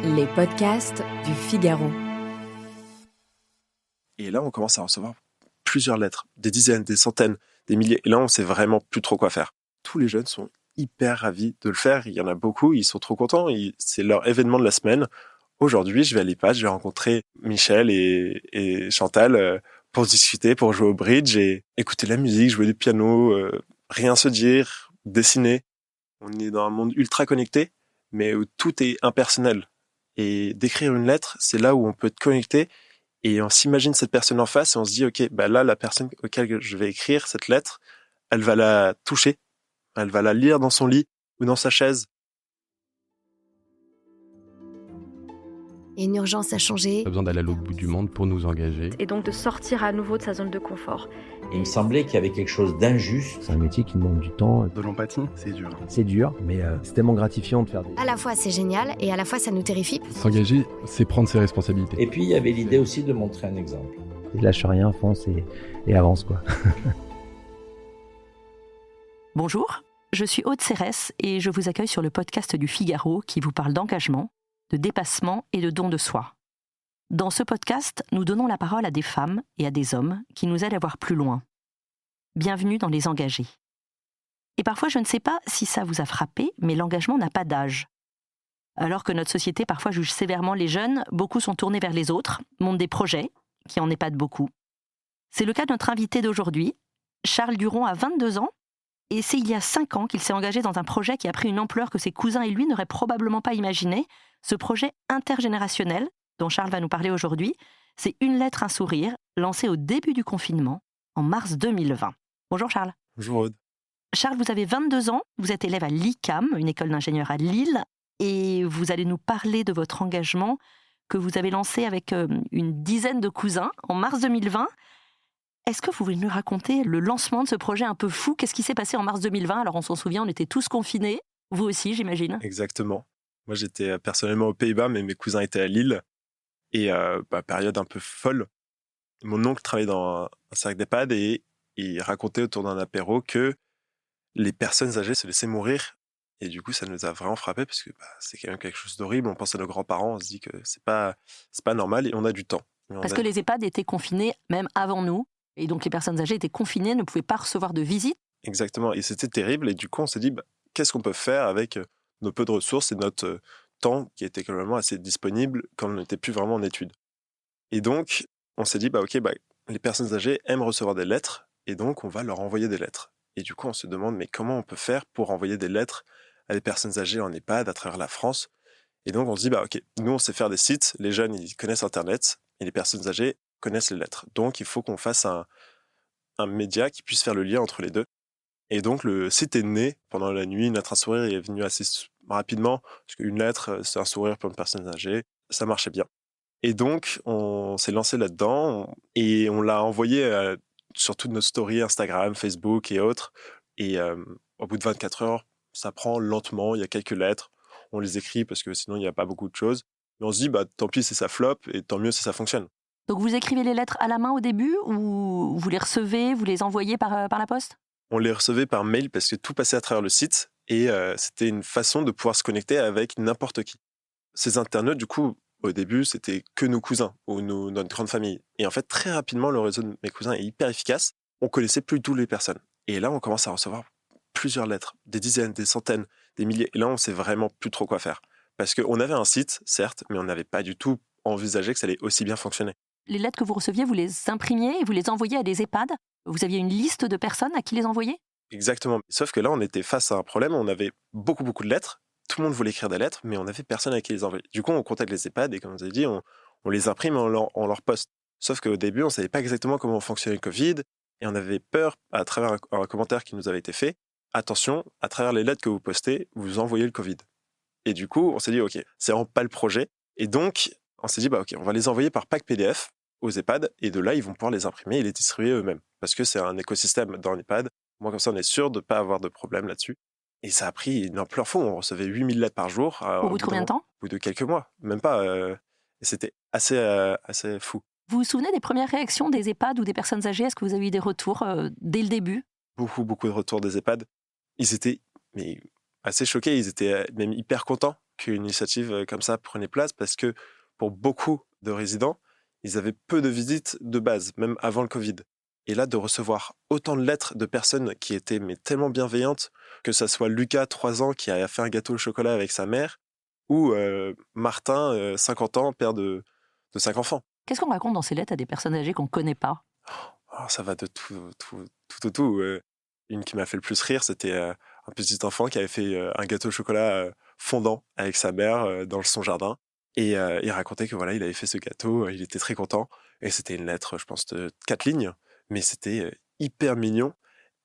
Les podcasts du Figaro. Et là, on commence à recevoir plusieurs lettres, des dizaines, des centaines, des milliers. Et là, on sait vraiment plus trop quoi faire. Tous les jeunes sont hyper ravis de le faire. Il y en a beaucoup, ils sont trop contents. C'est leur événement de la semaine. Aujourd'hui, je vais à l'EHPAD, je vais rencontrer Michel et Chantal pour discuter, pour jouer au bridge et écouter de la musique, jouer du piano, rien se dire, dessiner. On est dans un monde ultra connecté, mais où tout est impersonnel. Et d'écrire une lettre, c'est là où on peut être connecté et on s'imagine cette personne en face et on se dit, ok, bah là, la personne auquel je vais écrire cette lettre, elle va la toucher, elle va la lire dans son lit ou dans sa chaise. Il y a une urgence à changer. Pas besoin d'aller à l'autre bout du monde pour nous engager. Et donc de sortir à nouveau de sa zone de confort. Il me semblait qu'il y avait quelque chose d'injuste. C'est un métier qui demande du temps. De l'empathie, c'est dur. C'est dur, mais c'est tellement gratifiant de faire des... À la fois c'est génial et à la fois ça nous terrifie. S'engager, c'est prendre ses responsabilités. Et puis il y avait l'idée aussi de montrer un exemple. Lâche rien, fonce et avance, quoi. Bonjour, je suis Aude Cérès et je vous accueille sur le podcast du Figaro qui vous parle d'engagement, de dépassement et de don de soi. Dans ce podcast, nous donnons la parole à des femmes et à des hommes qui nous aident à voir plus loin. Bienvenue dans Les Engagés. Et parfois, je ne sais pas si ça vous a frappé, mais l'engagement n'a pas d'âge. Alors que notre société parfois juge sévèrement les jeunes, beaucoup sont tournés vers les autres, montent des projets, qui en épadent beaucoup. C'est le cas de notre invité d'aujourd'hui. Charles Duron a 22 ans, et c'est il y a 5 ans qu'il s'est engagé dans un projet qui a pris une ampleur que ses cousins et lui n'auraient probablement pas imaginé. Ce projet intergénérationnel, dont Charles va nous parler aujourd'hui, c'est Une lettre, un sourire, lancé au début du confinement, en mars 2020. Bonjour Charles. Bonjour Aude. Charles, vous avez 22 ans, vous êtes élève à l'ICAM, une école d'ingénieurs à Lille, et vous allez nous parler de votre engagement que vous avez lancé avec une dizaine de cousins en mars 2020. Est-ce que vous voulez nous raconter le lancement de ce projet un peu fou ? Qu'est-ce qui s'est passé en mars 2020 ? Alors on s'en souvient, on était tous confinés, vous aussi j'imagine. Exactement. Moi j'étais personnellement aux Pays-Bas, mais mes cousins étaient à Lille. Et période un peu folle. Mon oncle travaillait dans un cercle d'EHPAD et il racontait autour d'un apéro que les personnes âgées se laissaient mourir. Et du coup, ça nous a vraiment frappé parce que c'est quand même quelque chose d'horrible. On pense à nos grands-parents, on se dit que c'est pas normal et on a du temps. Parce que les EHPAD étaient confinés même avant nous. Et donc les personnes âgées étaient confinées, ne pouvaient pas recevoir de visite. Exactement. Et c'était terrible. Et du coup, on s'est dit, qu'est-ce qu'on peut faire avec nos peu de ressources et notre temps qui était quand même assez disponible quand on n'était plus vraiment en études. Et donc, on s'est dit, les personnes âgées aiment recevoir des lettres, et donc on va leur envoyer des lettres. Et du coup, on se demande, mais comment on peut faire pour envoyer des lettres à des personnes âgées en EHPAD à travers la France ? Et donc, on se dit, nous, on sait faire des sites, les jeunes, ils connaissent Internet, et les personnes âgées connaissent les lettres. Donc, il faut qu'on fasse un média qui puisse faire le lien entre les deux. Et donc, le site est né pendant la nuit. Une lettre, un sourire est venu assez rapidement, parce qu'une lettre, c'est un sourire pour une personne âgée. Ça marchait bien. Et donc, on s'est lancé là-dedans et on l'a envoyé sur toutes nos stories Instagram, Facebook et autres. Et au bout de 24 heures, ça prend lentement. Il y a quelques lettres. On les écrit parce que sinon, il n'y a pas beaucoup de choses. Mais on se dit, tant pis si ça flop et tant mieux si ça fonctionne. Donc, vous écrivez les lettres à la main au début ou vous les recevez, vous les envoyez par la poste ? On les recevait par mail parce que tout passait à travers le site et c'était une façon de pouvoir se connecter avec n'importe qui. Ces internautes, du coup, au début, c'était que nos cousins ou notre grande famille. Et en fait, très rapidement, le réseau de mes cousins est hyper efficace. On connaissait plus toutes les personnes. Et là, on commence à recevoir plusieurs lettres, des dizaines, des centaines, des milliers. Et là, on sait vraiment plus trop quoi faire. Parce qu'on avait un site, certes, mais on n'avait pas du tout envisagé que ça allait aussi bien fonctionner. Les lettres que vous receviez, vous les imprimiez et vous les envoyiez à des EHPAD ? Vous aviez une liste de personnes à qui les envoyer ? Exactement. Sauf que là, on était face à un problème. On avait beaucoup de lettres. Tout le monde voulait écrire des lettres, mais on n'avait personne à qui les envoyer. Du coup, on contacte les EHPAD et comme vous avez dit, on les imprime et on leur poste. Sauf qu'au début, on ne savait pas exactement comment fonctionnait le Covid et on avait peur, à travers un commentaire qui nous avait été fait, attention, à travers les lettres que vous postez, vous envoyez le Covid. Et du coup, on s'est dit, OK, c'est vraiment pas le projet. Et donc, on s'est dit, OK, on va les envoyer par pack PDF aux EHPAD et de là, ils vont pouvoir les imprimer et les distribuer eux-mêmes. Parce que c'est un écosystème dans l'EHPAD. Moi, comme ça, on est sûr de ne pas avoir de problème là-dessus. Et ça a pris une ampleur fou. On recevait 8000 lettres par jour. Au bout de combien de temps ? Au bout de quelques mois. Même pas. Et c'était assez fou. Vous vous souvenez des premières réactions des EHPAD ou des personnes âgées ? Est-ce que vous avez eu des retours dès le début ? Beaucoup de retours des EHPAD. Ils étaient assez choqués. Ils étaient même hyper contents qu'une initiative comme ça prenait place parce que pour beaucoup de résidents, ils avaient peu de visites de base, même avant le Covid. Et là, de recevoir autant de lettres de personnes qui étaient mais tellement bienveillantes, que ça soit Lucas, 3 ans, qui a fait un gâteau au chocolat avec sa mère, ou Martin, 50 ans, père de 5 enfants. Qu'est-ce qu'on raconte dans ces lettres à des personnes âgées qu'on ne connaît pas? Alors, ça va de tout. Une qui m'a fait le plus rire, c'était un petit enfant qui avait fait un gâteau au chocolat fondant avec sa mère dans son jardin. Et il racontait que voilà, il avait fait ce gâteau, il était très content. Et c'était une lettre, je pense, de 4 lignes, mais c'était hyper mignon.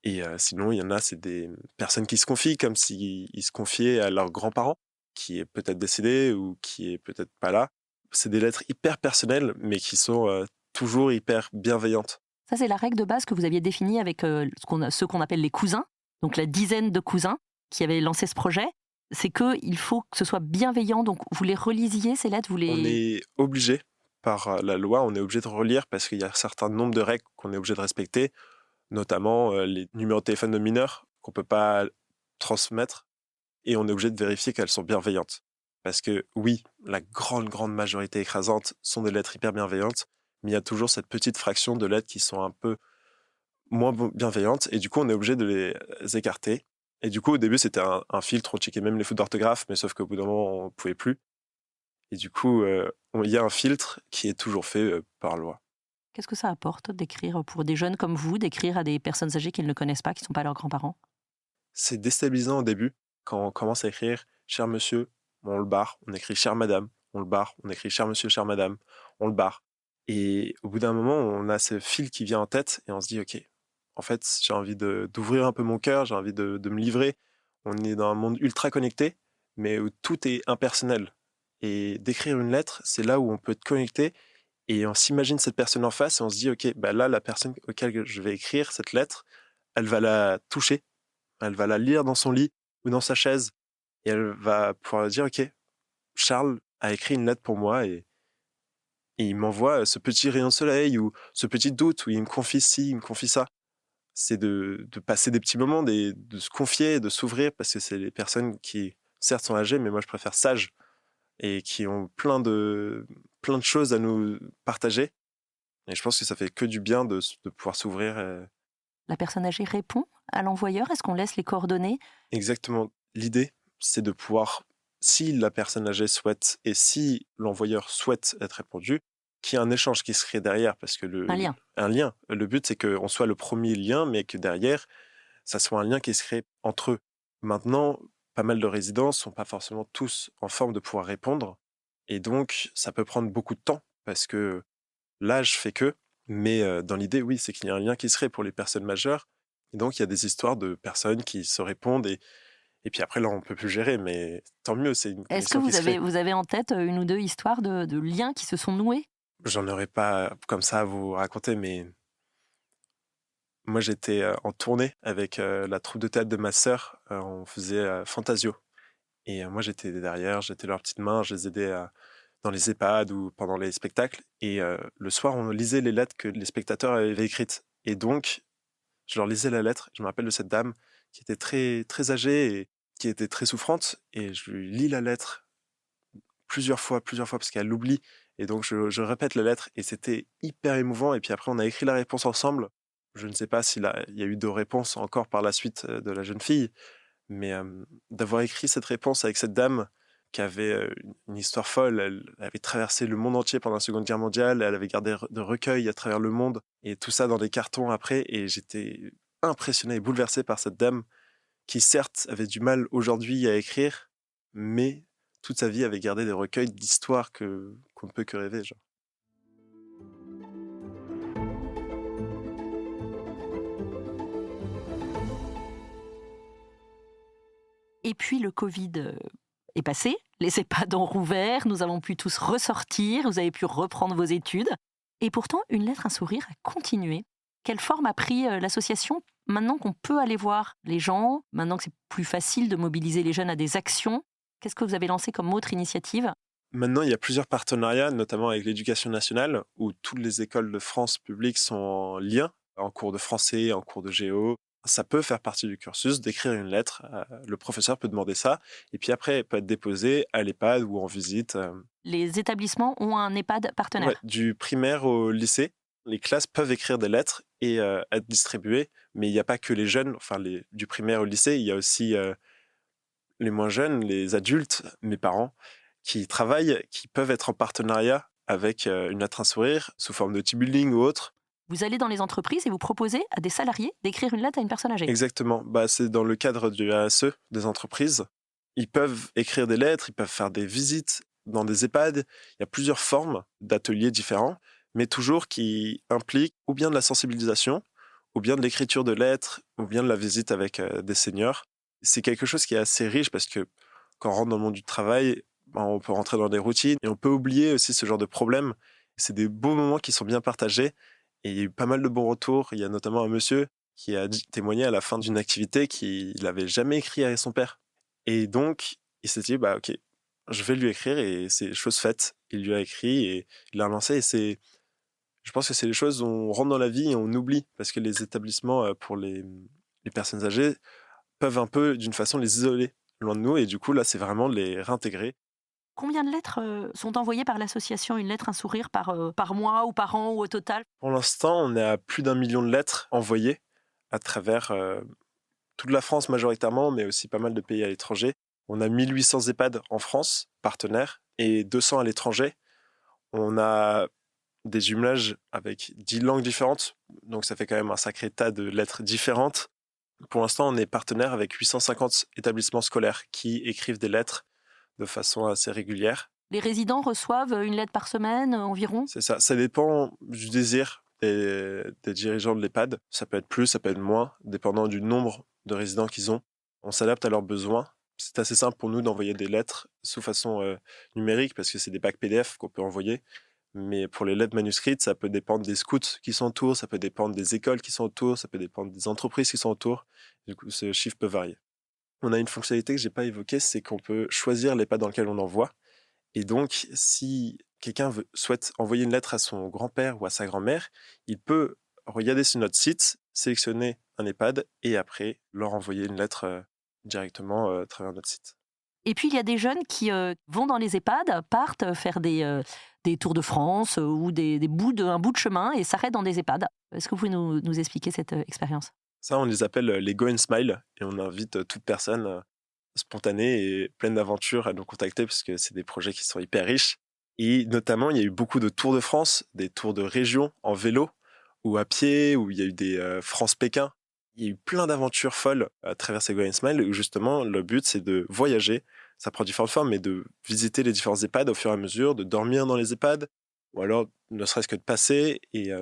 Et sinon, il y en a, c'est des personnes qui se confient comme s'ils se confiaient à leurs grands-parents, qui est peut-être décédé ou qui est peut-être pas là. C'est des lettres hyper personnelles, mais qui sont toujours hyper bienveillantes. Ça, c'est la règle de base que vous aviez définie avec ceux qu'on appelle les cousins, donc la dizaine de cousins qui avaient lancé ce projet. C'est qu'il faut que ce soit bienveillant, donc vous les relisiez, ces lettres, On est obligé, par la loi, on est obligé de relire parce qu'il y a un certain nombre de règles qu'on est obligé de respecter, notamment les numéros de téléphone de mineurs qu'on ne peut pas transmettre, et on est obligé de vérifier qu'elles sont bienveillantes. Parce que oui, la grande majorité écrasante sont des lettres hyper bienveillantes, mais il y a toujours cette petite fraction de lettres qui sont un peu moins bienveillantes, et du coup on est obligé de les écarter. Et du coup au début c'était un filtre, on checkait même les fautes d'orthographe, mais sauf qu'au bout d'un moment on ne pouvait plus. Et du coup il y a un filtre qui est toujours fait par loi. Qu'est-ce que ça apporte d'écrire pour des jeunes comme vous, d'écrire à des personnes âgées qu'ils ne connaissent pas, qui ne sont pas leurs grands-parents? C'est déstabilisant au début, quand on commence à écrire « cher monsieur », on le barre, on écrit « chère madame », on le barre, on écrit « cher monsieur, chère madame », on le barre. Et au bout d'un moment, on a ce fil qui vient en tête et on se dit « ok, en fait, j'ai envie d'ouvrir un peu mon cœur, j'ai envie de me livrer ». On est dans un monde ultra connecté, mais où tout est impersonnel. Et d'écrire une lettre, c'est là où on peut être connecté et on s'imagine cette personne en face et on se dit « ok, bah là, la personne auquel je vais écrire cette lettre, elle va la toucher, elle va la lire dans son lit ou dans sa chaise et elle va pouvoir dire « ok, Charles a écrit une lettre pour moi et il m'envoie ce petit rayon de soleil ou ce petit doute où il me confie ci, il me confie ça ». C'est de passer des petits moments, de se confier, de s'ouvrir, parce que c'est les personnes qui, certes, sont âgées, mais moi, je préfère sages, et qui ont plein de choses à nous partager. Et je pense que ça fait que du bien de pouvoir s'ouvrir. La personne âgée répond à l'envoyeur? Est-ce qu'on laisse les coordonnées? Exactement. L'idée, c'est de pouvoir, si la personne âgée souhaite, et si l'envoyeur souhaite être répondu, qu'il y ait un échange qui se crée derrière, parce que un lien. Le but, c'est qu'on soit le premier lien, mais que derrière, ça soit un lien qui se crée entre eux. Maintenant, pas mal de résidents sont pas forcément tous en forme de pouvoir répondre, et donc ça peut prendre beaucoup de temps, parce que l'âge fait que, mais dans l'idée, oui, c'est qu'il y a un lien qui se crée pour les personnes majeures, et donc il y a des histoires de personnes qui se répondent, et puis après, là, on peut plus gérer, mais tant mieux, c'est une Est-ce que connexion qui se crée. vous avez en tête une ou deux histoires de liens qui se sont noués? J'en aurais pas comme ça à vous raconter, mais moi j'étais en tournée avec la troupe de théâtre de ma sœur. On faisait Fantasio. Et moi j'étais derrière, j'étais leur petite main, je les aidais dans les EHPAD ou pendant les spectacles. Et le soir, on lisait les lettres que les spectateurs avaient écrites. Et donc, je leur lisais la lettre. Je me rappelle de cette dame qui était très, très âgée et qui était très souffrante. Et je lui lis la lettre plusieurs fois, parce qu'elle l'oublie. Et donc, je répète la lettre et c'était hyper émouvant. Et puis après, on a écrit la réponse ensemble. Je ne sais pas s'il y a eu de réponses encore par la suite de la jeune fille, mais d'avoir écrit cette réponse avec cette dame qui avait une histoire folle. Elle avait traversé le monde entier pendant la Seconde Guerre mondiale. Elle avait gardé de recueils à travers le monde et tout ça dans des cartons après. Et j'étais impressionné et bouleversé par cette dame qui, certes, avait du mal aujourd'hui à écrire, mais toute sa vie avait gardé des recueils d'histoires qu'on ne peut que rêver. Genre. Et puis le Covid est passé, les EHPAD ont rouvert, nous avons pu tous ressortir, vous avez pu reprendre vos études. Et pourtant, Une lettre, un sourire a continué. Quelle forme a pris l'association maintenant qu'on peut aller voir les gens, maintenant que c'est plus facile de mobiliser les jeunes à des actions? Qu'est-ce que vous avez lancé comme autre initiative? Maintenant, il y a plusieurs partenariats, notamment avec l'Éducation nationale, où toutes les écoles de France publiques sont en lien, en cours de français, en cours de géo, ça peut faire partie du cursus d'écrire une lettre. Le professeur peut demander ça, et puis après, elle peut être déposée à l'EHPAD ou en visite. Les établissements ont un EHPAD partenaire. Ouais, du primaire au lycée, les classes peuvent écrire des lettres et être distribuées, mais il n'y a pas que les jeunes, enfin du primaire au lycée, il y a aussi les moins jeunes, les adultes, mes parents, qui travaillent, qui peuvent être en partenariat avec une lettre à un sourire, sous forme de team building ou autre. Vous allez dans les entreprises et vous proposez à des salariés d'écrire une lettre à une personne âgée. Exactement. C'est dans le cadre du ASE des entreprises. Ils peuvent écrire des lettres, ils peuvent faire des visites dans des EHPAD. Il y a plusieurs formes d'ateliers différents, mais toujours qui impliquent ou bien de la sensibilisation, ou bien de l'écriture de lettres, ou bien de la visite avec des seniors. C'est quelque chose qui est assez riche parce que quand on rentre dans le monde du travail, on peut rentrer dans des routines et on peut oublier aussi ce genre de problèmes. C'est des beaux moments qui sont bien partagés. Et il y a eu pas mal de bons retours. Il y a notamment un monsieur qui a témoigné à la fin d'une activité qu'il n'avait jamais écrit à son père. Et donc, il s'est dit, ok, je vais lui écrire et c'est chose faite. Il lui a écrit et il l'a lancé. Et je pense que c'est les choses où on rentre dans la vie et on oublie. Parce que les établissements pour les personnes âgées peuvent un peu, d'une façon, les isoler loin de nous. Et du coup, là, c'est vraiment de les réintégrer. Combien de lettres sont envoyées par l'association Une lettre, un sourire par mois ou par an ou au total? Pour l'instant, on est à plus d'1 million de lettres envoyées à travers toute la France majoritairement, mais aussi pas mal de pays à l'étranger. On a 1800 EHPAD en France, partenaires, et 200 à l'étranger. On a des jumelages avec 10 langues différentes, donc ça fait quand même un sacré tas de lettres différentes. Pour l'instant, on est partenaire avec 850 établissements scolaires qui écrivent des lettres de façon assez régulière. Les résidents reçoivent une lettre par semaine environ? C'est ça. Ça dépend du désir des dirigeants de l'EHPAD. Ça peut être plus, ça peut être moins, dépendant du nombre de résidents qu'ils ont. On s'adapte à leurs besoins. C'est assez simple pour nous d'envoyer des lettres sous façon numérique parce que c'est des packs PDF qu'on peut envoyer. Mais pour les lettres manuscrites, ça peut dépendre des scouts qui sont autour, ça peut dépendre des écoles qui sont autour, ça peut dépendre des entreprises qui sont autour. Du coup, ce chiffre peut varier. On a une fonctionnalité que je n'ai pas évoquée, c'est qu'on peut choisir l'EHPAD dans lequel on envoie. Et donc, si quelqu'un souhaite envoyer une lettre à son grand-père ou à sa grand-mère, il peut regarder sur notre site, sélectionner un EHPAD et après leur envoyer une lettre directement à travers notre site. Et puis, il y a des jeunes qui vont dans les EHPAD, partent faire des tours de France ou un bout de chemin et s'arrêtent dans des EHPAD. Est-ce que vous pouvez nous expliquer cette expérience? Ça, on les appelle les Go and Smile et on invite toute personne spontanée et pleine d'aventures à nous contacter parce que c'est des projets qui sont hyper riches. Et notamment, il y a eu beaucoup de tours de France, des tours de région en vélo ou à pied, où il y a eu des France-Pékin. Il y a eu plein d'aventures folles à travers ces Go and Smile où justement, le but, c'est de voyager. Ça prend différentes formes, mais de visiter les différents EHPAD au fur et à mesure, de dormir dans les EHPAD ou alors ne serait-ce que de passer et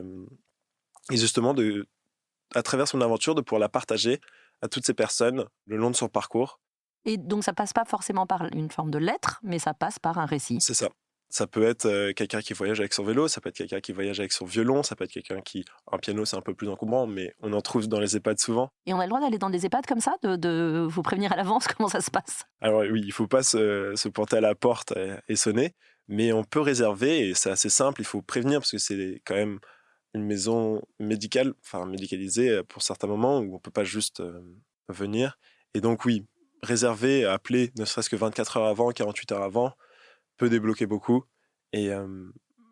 justement à travers son aventure, de pouvoir la partager à toutes ces personnes le long de son parcours. Et donc, ça passe pas forcément par une forme de lettre, mais ça passe par un récit. C'est ça. Ça peut être quelqu'un qui voyage avec son vélo, ça peut être quelqu'un qui voyage avec son violon, ça peut être quelqu'un qui... Un piano, c'est un peu plus encombrant, mais on en trouve dans les EHPAD souvent. Et on a le droit d'aller dans des EHPAD comme ça, de vous prévenir à l'avance comment ça se passe? Alors oui, il ne faut pas se porter à la porte et sonner, mais on peut réserver, et c'est assez simple, il faut prévenir, parce que c'est quand même une maison médicale, enfin médicalisée pour certains moments, où on ne peut pas juste venir. Et donc oui, réserver, appeler ne serait-ce que 24 heures avant, 48 heures avant, peut débloquer beaucoup. Et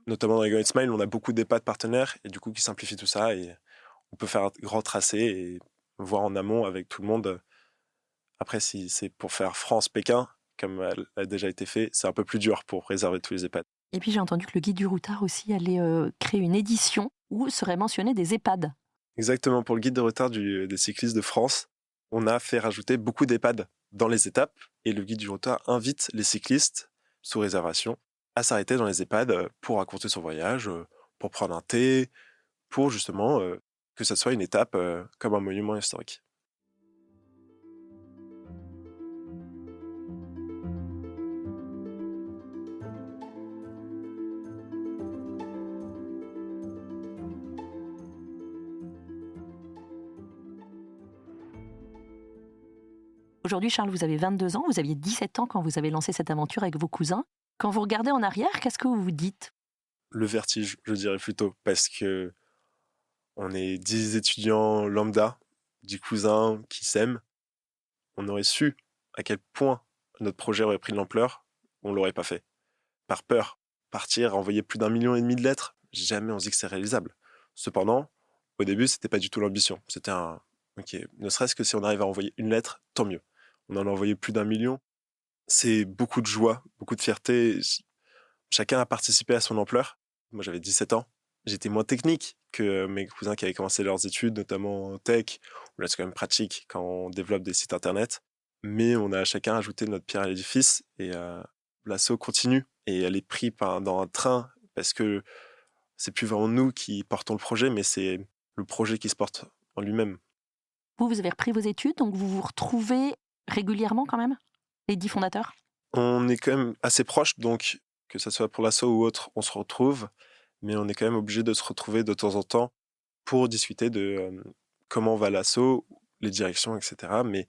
notamment dans les Go and Smile, on a beaucoup d'EHPAD partenaires, et du coup qui simplifient tout ça, et on peut faire un grand tracé et voir en amont avec tout le monde. Après, si c'est pour faire France-Pékin, comme elle a déjà été fait, c'est un peu plus dur pour réserver tous les EHPAD. Et puis j'ai entendu que le Guide du Routard aussi allait créer une édition où seraient mentionnés des EHPAD. Exactement, pour le Guide de Routard des cyclistes de France, on a fait rajouter beaucoup d'EHPAD dans les étapes, et le Guide du Routard invite les cyclistes, sous réservation, à s'arrêter dans les EHPAD pour raconter son voyage, pour prendre un thé, pour justement que ça soit une étape comme un monument historique. Aujourd'hui, Charles, vous avez 22 ans, vous aviez 17 ans quand vous avez lancé cette aventure avec vos cousins. Quand vous regardez en arrière, qu'est-ce que vous vous dites? Le vertige, je dirais plutôt, parce que on est 10 étudiants lambda 10 cousins qui s'aiment, on aurait su à quel point notre projet aurait pris de l'ampleur, on l'aurait pas fait. Par peur, partir, envoyer plus d'1,5 million de lettres, jamais on se dit que c'est réalisable. Cependant, au début, c'était pas du tout l'ambition. C'était ok, ne serait-ce que si on arrive à envoyer une lettre, tant mieux. On en a envoyé plus d'1 million. C'est beaucoup de joie, beaucoup de fierté. Chacun a participé à son ampleur. Moi, j'avais 17 ans. J'étais moins technique que mes cousins qui avaient commencé leurs études, notamment en tech, où là, c'est quand même pratique quand on développe des sites internet. Mais on a chacun ajouté notre pierre à l'édifice et l'asso continue. Et elle est prise dans un train parce que c'est plus vraiment nous qui portons le projet, mais c'est le projet qui se porte en lui-même. Vous avez repris vos études, donc vous vous retrouvez régulièrement quand même, les 10 fondateurs? On est quand même assez proches, donc que ce soit pour l'asso ou autre, on se retrouve, mais on est quand même obligé de se retrouver de temps en temps pour discuter de comment va l'asso, les directions, etc. Mais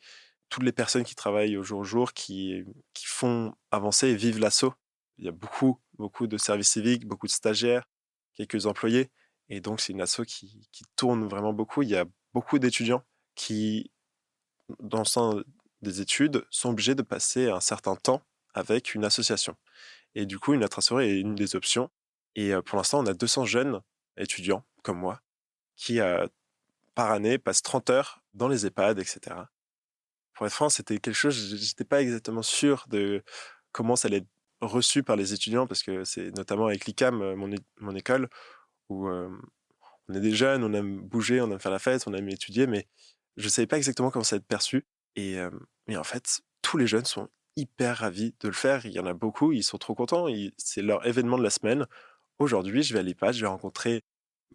toutes les personnes qui travaillent au jour, qui font avancer et vivent l'asso, il y a beaucoup de services civiques, beaucoup de stagiaires, quelques employés, et donc c'est une asso qui tourne vraiment beaucoup. Il y a beaucoup d'étudiants qui, dans le sein des études, sont obligés de passer un certain temps avec une association. Et du coup, une association est une des options. Et pour l'instant, on a 200 jeunes étudiants, comme moi, qui, par année, passent 30 heures dans les EHPAD, etc. Pour être franc, c'était quelque chose, j'étais pas exactement sûr de comment ça allait être reçu par les étudiants, parce que c'est notamment avec l'ICAM, mon école, où on est des jeunes, on aime bouger, on aime faire la fête, on aime étudier, mais je savais pas exactement comment ça allait être perçu. Et en fait, tous les jeunes sont hyper ravis de le faire. Il y en a beaucoup, ils sont trop contents. C'est leur événement de la semaine. Aujourd'hui, je vais à l'EHPAD, je vais rencontrer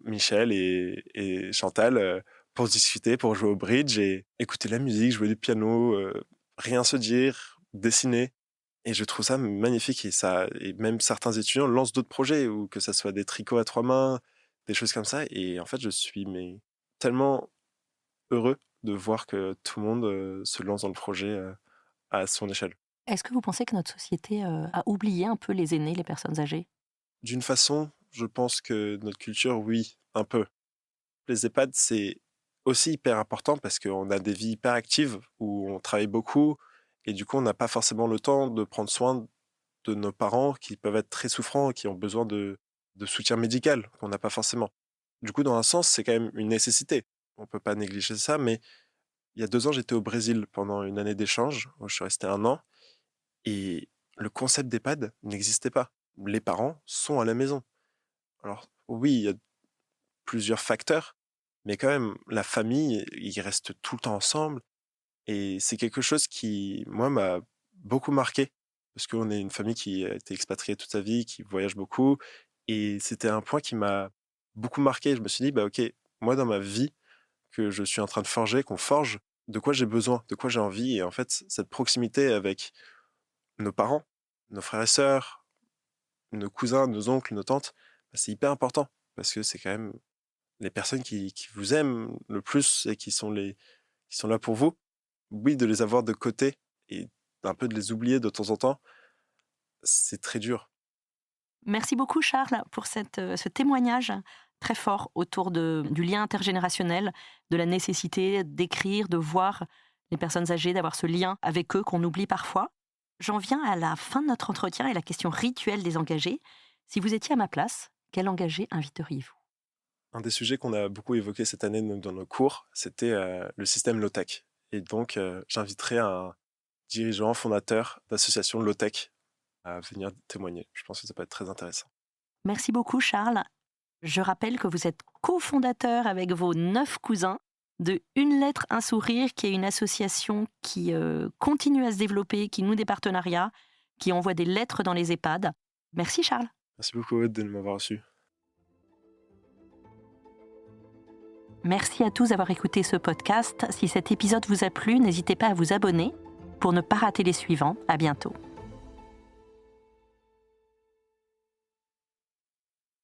Michel et Chantal pour discuter, pour jouer au bridge et écouter la musique, jouer du piano, rien se dire, dessiner. Et je trouve ça magnifique. Et même certains étudiants lancent d'autres projets, ou que ça soit des tricots à 3 mains, des choses comme ça. Et en fait, je suis tellement heureux de voir que tout le monde se lance dans le projet à son échelle. Est-ce que vous pensez que notre société a oublié un peu les aînés, les personnes âgées? D'une façon, je pense que notre culture, oui, un peu. Les EHPAD, c'est aussi hyper important parce qu'on a des vies hyper actives où on travaille beaucoup et du coup, on n'a pas forcément le temps de prendre soin de nos parents qui peuvent être très souffrants, qui ont besoin de soutien médical qu'on n'a pas forcément. Du coup, dans un sens, c'est quand même une nécessité. On ne peut pas négliger ça, mais il y a 2 ans, j'étais au Brésil pendant une année d'échange, où je suis resté 1 an, et le concept d'EHPAD n'existait pas. Les parents sont à la maison. Alors oui, il y a plusieurs facteurs, mais quand même, la famille, ils restent tout le temps ensemble, et c'est quelque chose qui, moi, m'a beaucoup marqué, parce qu'on est une famille qui a été expatriée toute sa vie, qui voyage beaucoup, et c'était un point qui m'a beaucoup marqué. Je me suis dit, bah ok, moi dans ma vie, que je suis en train de forger, qu'on forge, de quoi j'ai besoin, de quoi j'ai envie, et en fait, cette proximité avec nos parents, nos frères et sœurs, nos cousins, nos oncles, nos tantes, bah, c'est hyper important, parce que c'est quand même les personnes qui vous aiment le plus et qui sont là pour vous. Oui, de les avoir de côté et un peu de les oublier de temps en temps, c'est très dur. Merci beaucoup Charles pour ce témoignage très fort autour du lien intergénérationnel, de la nécessité d'écrire, de voir les personnes âgées, d'avoir ce lien avec eux qu'on oublie parfois. J'en viens à la fin de notre entretien et la question rituelle des engagés. Si vous étiez à ma place, quel engagé inviteriez-vous? Un des sujets qu'on a beaucoup évoqué cette année dans nos cours, c'était le système low-tech. Et donc, j'inviterais un dirigeant, fondateur d'association low-tech à venir témoigner. Je pense que ça peut être très intéressant. Merci beaucoup Charles. Je rappelle que vous êtes cofondateur avec vos 9 cousins de Une lettre, un sourire, qui est une association qui continue à se développer, qui noue des partenariats, qui envoie des lettres dans les EHPAD. Merci Charles. Merci beaucoup Aude de m'avoir reçu. Merci à tous d'avoir écouté ce podcast. Si cet épisode vous a plu, n'hésitez pas à vous abonner pour ne pas rater les suivants. À bientôt.